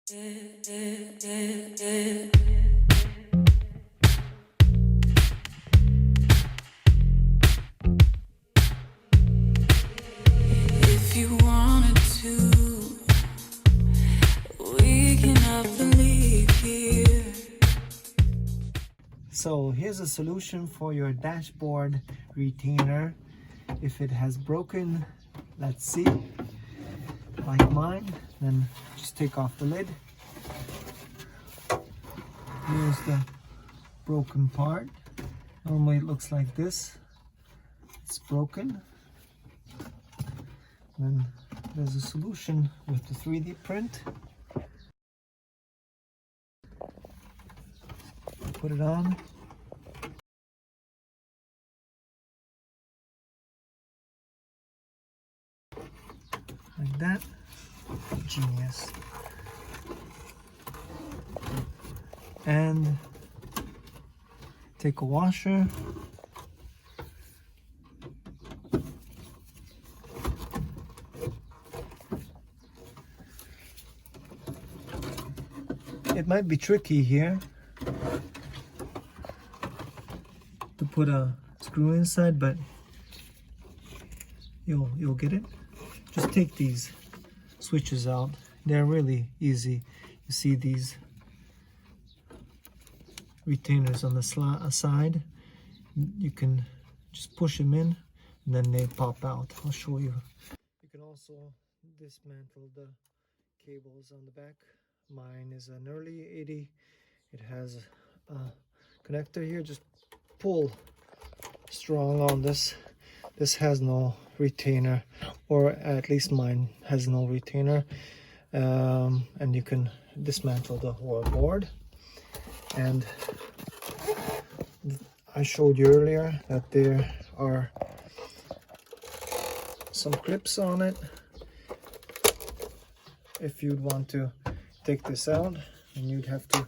If you wanted to, we can up and leave here. So here's a solution for your dashboard retainer. If it has broken, let's see, like mine, then just take off the lid. Here's the broken part. Normally it looks like this. It's broken. Then there's a solution with the 3D print. Put it on. Like that. Genius. And take a washer. It might be tricky here to put a screw inside, but you'll get it. Just take these switches out. They're really easy. You see these retainers on the side. You can just push them in and then they pop out. I'll show you. You can also dismantle the cables on the back. Mine is an early 80. It has a connector here. Just pull strong on this. This has no retainer, or at least mine has no retainer. And you can dismantle the whole board. And I showed you earlier that there are some clips on it. If you'd want to take this out, and you'd have to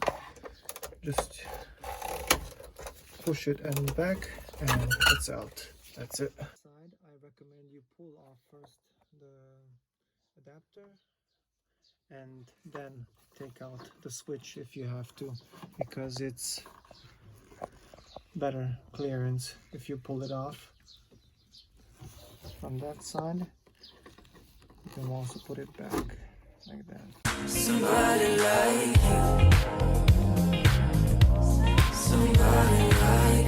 just push it in the back and it's out. That's it. Side, I recommend you pull off first the adapter and then take out the switch if you have to, because it's better clearance if you pull it off. From that side, you can also put it back like that. Somebody like you. Somebody like